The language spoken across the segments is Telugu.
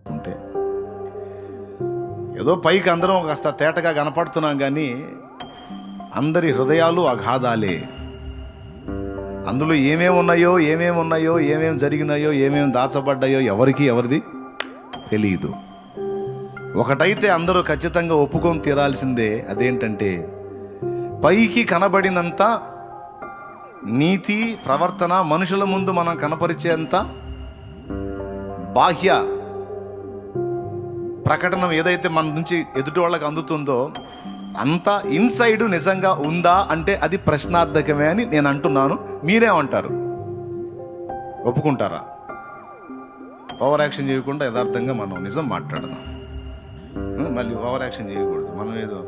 ఉంటే ఏదో పైకి అందరం కాస్త తేటగా కనపడుతున్నాం, కానీ అందరి హృదయాలు అగాధాలే. అందులో ఏమేమి ఉన్నాయో ఏమేమి జరిగినాయో ఏమేమి దాచబడ్డాయో ఎవరిది తెలియదు. ఒకటైతే అందరూ ఖచ్చితంగా ఒప్పుకొని తీరాల్సిందే, అదేంటంటే పైకి కనబడినంత నీతి ప్రవర్తన మనుషుల ముందు మనం కనపరిచేంత బాహ్య ప్రకటన ఏదైతే మన నుంచి ఎదుటి వాళ్ళకి అందుతుందో అంత ఇన్సైడ్ నిజంగా ఉందా అంటే అది ప్రశ్నార్థకమే అని నేను అంటున్నాను. మీరేమంటారు? ఒప్పుకుంటారా? ఓవర్ యాక్షన్ చేయకుండా యథార్థంగా మనం నిజం మాట్లాడదాం. మళ్ళీ ఓవర్ యాక్షన్ చేయకూడదు. మనం ఏదో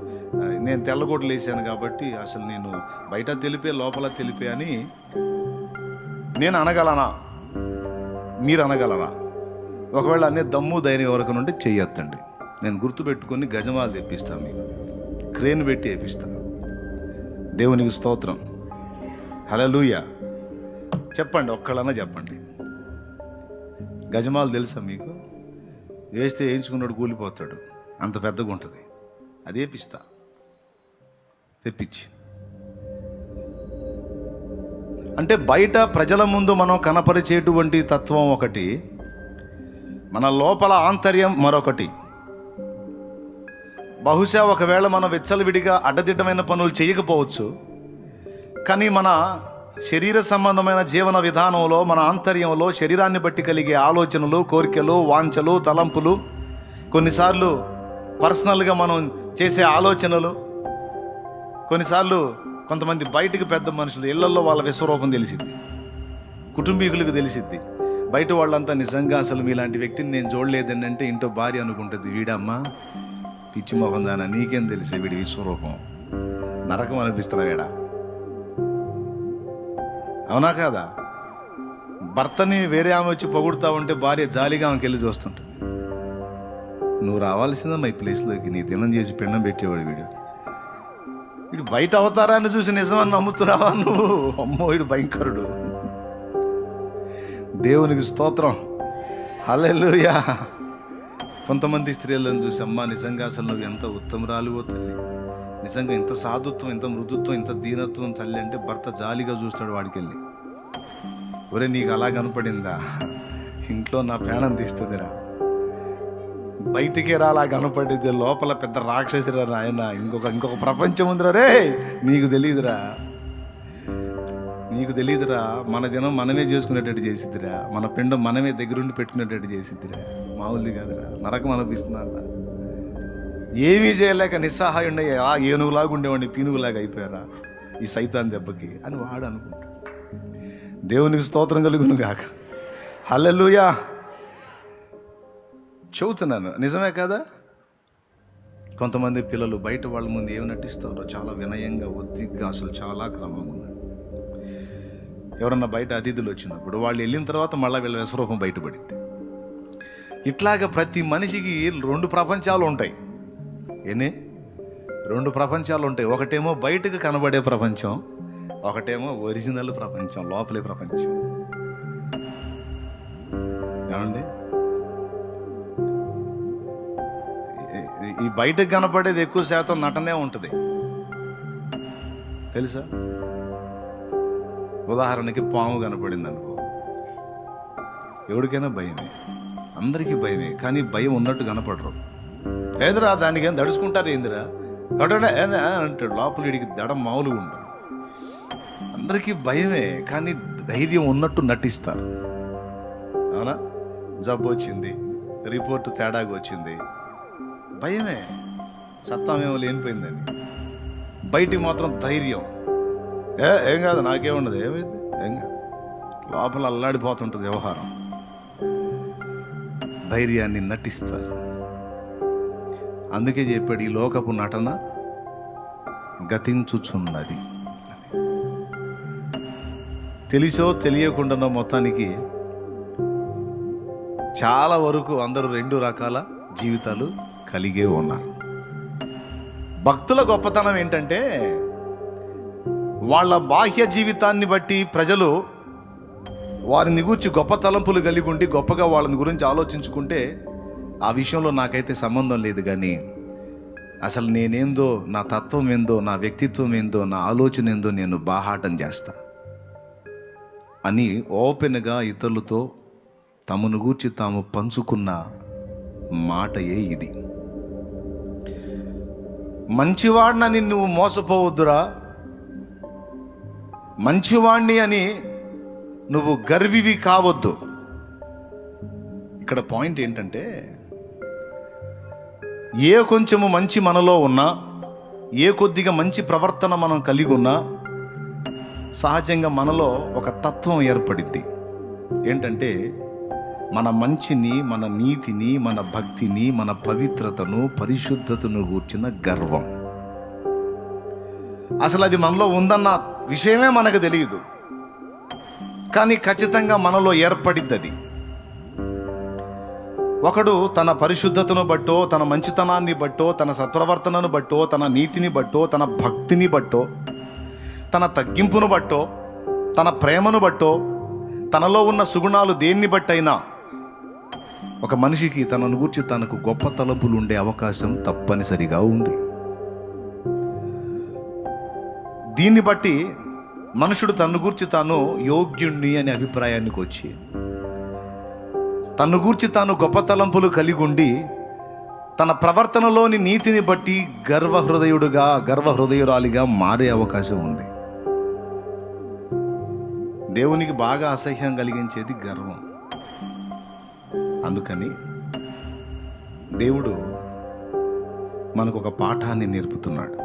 నేను తెల్లగొడ్లు వేసాను కాబట్టి అసలు నేను బయట తెలిపే లోపల తెలిపే అని నేను అనగలనా? మీరు అనగలరా? ఒకవేళ అనే దమ్ము ధైర్యం ఎవరికి నుండి చెయ్యొద్దండి. నేను గుర్తుపెట్టుకొని గజమాలు తెప్పిస్తాను, మీకు క్రేన్ పెట్టి వేపిస్తాను. దేవునికి స్తోత్రం, హల్లెలూయా. చెప్పండి, ఒక్కళ్ళన్నా చెప్పండి. గజమాలు తెలుసా మీకు? వేస్తే వేయించుకున్నాడు కూలిపోతాడు, అంత పెద్దగా ఉంటుంది. అది వేపిస్తా తెప్పించి. అంటే బయట ప్రజల ముందు మనం కనపరిచేటువంటి తత్వం ఒకటి, మన లోపల ఆంతర్యం మరొకటి. బహుశా ఒకవేళ మనం విచ్చలవిడిగా అడ్డదిడ్డమైన పనులు చేయకపోవచ్చు, కానీ మన శరీర సంబంధమైన జీవన విధానంలో, మన ఆంతర్యంలో శరీరాన్ని బట్టి కలిగే ఆలోచనలు, కోరికలు, వాంఛలు, తలంపులు, కొన్నిసార్లు పర్సనల్గా మనం చేసే ఆలోచనలు, కొన్నిసార్లు కొంతమంది బయటికి పెద్ద మనుషులు ఇళ్లలో వాళ్ళ విశ్వరూపం తెలిసిద్ది, కుటుంబీకులకు తెలిసిద్ది. బయట వాళ్ళంతా నిజంగా అసలు మీలాంటి వ్యక్తిని నేను చూడలేదని అంటే ఇంట్లో భార్య అనుకుంటుంది, వీడమ్మా పిచ్చి మొహం దానా, నీకేం తెలిసే వీడి విశ్వరూపం, నరకం అనిపిస్తున్నా వీడా. అవునా కాదా? భర్తని వేరే ఆమె వచ్చి పొగుడుతూ ఉంటే భార్య జాలిగా ఆమెకి వెళ్ళి చూస్తుంటుంది. నువ్వు రావాల్సిందమ్మా ఈ ప్లేస్లోకి, నీ దినం చేసి పిండం పెట్టేవాడు వీడు. వీడు బయట అవతారాన్ని చూసి నిజమని నమ్ముతున్నావా నువ్వు? అమ్మో వీడు భయంకరుడు. దేవునికి స్తోత్రం, హల్లెలూయా. కొంతమంది స్త్రీలను చూసి, అమ్మా నిజంగా అసలు నువ్వు ఎంత ఉత్తమరాలువో తల్లి, నిజంగా ఇంత సాధుత్వం, ఇంత మృదుత్వం, ఇంత దీనత్వం తల్లి అంటే భర్త జాలిగా చూస్తాడు వాడికి వెళ్ళి. ఒరే నీకు అలా కనపడిందా? ఇంట్లో నా ప్రాణం తీస్తుందిరా, బయటికి రా అలా కనపడింది, లోపల పెద్ద రాక్షసిరా నాయన, ఇంకొక ప్రపంచం ఉందిరా రే, నీకు తెలియదురా. మన దినం మనమే చేసుకునేటట్టు చేసిద్దిరా, మన పిండం మనమే దగ్గరుండి పెట్టుకునేటట్టు చేసిద్దిరా, మామూలుది కాదురా. నరకం అనిపిస్తుందంట. ఏమీ చేయలేక నిస్సహాయుండే ఆ ఏనుగులాగా ఉండేవాడిని పీనుగులాగా అయిపోయారా ఈ సైతాన్ దెబ్బకి అని వాడు అనుకుంటాడు. దేవునికి స్తోత్రం కలుగును గాక, హల్లెలూయా. చెబుతున్నాను, నిజమే కదా? కొంతమంది పిల్లలు బయట వాళ్ళ ముందు ఏమి నటిస్తారో చాలా వినయంగా, ఒద్దిగ్గా, అసలు చాలా క్రమంగా ఉన్నారు. ఎవరన్నా బయట అతిథులు వచ్చినప్పుడు వాళ్ళు వెళ్ళిన తర్వాత మళ్ళీ వీళ్ళ విశ్వరూపం బయటపడింది. ఇట్లాగా ప్రతి మనిషికి 2 ప్రపంచాలు ఉంటాయి. ఏనే 2 ప్రపంచాలు ఉంటాయి. ఒకటేమో బయటకు కనబడే ప్రపంచం, ఒకటేమో ఒరిజినల్ ప్రపంచం, లోపలే ప్రపంచం. ఏమండి? ఈ బయటకు కనపడేది ఎక్కువ శాతం నటనే ఉంటుంది, తెలుసా? ఉదాహరణకి పాము కనపడింది అనుకో, ఎవరికైనా భయమే, అందరికీ భయమే, కానీ భయం ఉన్నట్టు కనపడరు. ఏదిరా దానికి ఏం దడుచుకుంటారు, ఏందిరా అంటాడు, లోపల వీడికి దడ మామూలుగా ఉండదు. అందరికీ భయమే, కానీ ధైర్యం ఉన్నట్టు నటిస్తారు. అవునా? జబ్బు వచ్చింది, రిపోర్టు తేడాగా వచ్చింది, భయమే, సత్తామేమో లేనిపోయిందని. బయటికి మాత్రం ధైర్యం, ఏం కాదు నాకేముండదు, ఏమైంది ఏం కాదు, లోపల అల్లాడిపోతుంటుంది వ్యవహారం. ధైర్యాన్ని నటిస్తారు. అందుకే చెప్పాడు, ఈ లోకపు నటన గతించుచున్నది. తెలిసో తెలియకుండానో మొత్తానికి చాలా వరకు అందరూ 2 రకాల జీవితాలు కలిగే ఉన్నారు. భక్తుల గొప్పతనం ఏంటంటే వాళ్ళ బాహ్య జీవితాన్ని బట్టి ప్రజలు వారిని గూర్చి గొప్ప తలంపులు కలిగి ఉండి గొప్పగా వాళ్ళని గురించి ఆలోచించుకుంటే ఆ విషయంలో నాకైతే సంబంధం లేదు, కానీ అసలు నేనేందో, నా తత్వం ఏందో, నా వ్యక్తిత్వం ఏందో, నా ఆలోచన ఏందో నేను బాహాటం చేస్తా అని ఓపెన్గా ఇతరులతో తమను గూర్చి తాము పంచుకున్న మాటయే ఇది. మంచివాడినని నువ్వు మోసపోవద్దురా, మంచివాణ్ణి అని నువ్వు గర్వివి కావద్దు. ఇక్కడ పాయింట్ ఏంటంటే, ఏ కొంచెము మంచి మనలో ఉన్నా, ఏ కొద్దిగా మంచి ప్రవర్తన మనం కలిగి ఉన్నా, సహజంగా మనలో ఒక తత్వం ఏర్పడిద్ది. ఏంటంటే, మన మంచిని, మన నీతిని, మన భక్తిని, మన పవిత్రతను, పరిశుద్ధతను గూర్చిన గర్వం. అసలు అది మనలో ఉందన్న విషయమే మనకు తెలియదు, కానీ ఖచ్చితంగా మనలో ఏర్పడిద్ది అది. ఒకడు తన పరిశుద్ధతను బట్టో, తన మంచితనాన్ని బట్టో, తన సత్ప్రవర్తనను బట్టో, తన నీతిని బట్టో, తన భక్తిని బట్టో, తన తగ్గింపును బట్టో, తన ప్రేమను బట్టో, తనలో ఉన్న సుగుణాలు దేన్ని బట్టైనా ఒక మనిషికి తనను గూర్చి తనకు గొప్ప తలంపులు ఉండే అవకాశం తప్పనిసరిగా ఉంది. దీన్ని బట్టి మనుషుడు తన్ను గూర్చి తాను యోగ్యుణ్ణి అనే అభిప్రాయానికి వచ్చి, తన్ను గూర్చి తాను గొప్ప తలంపులు కలిగి ఉండి, తన ప్రవర్తనలోని నీతిని బట్టి గర్వహృదయురాలిగా మారే అవకాశం ఉంది. దేవునికి బాగా అసహ్యం కలిగించేది గర్వం. అందుకని దేవుడు మనకు ఒక పాఠాన్ని నేర్పుతున్నాడు.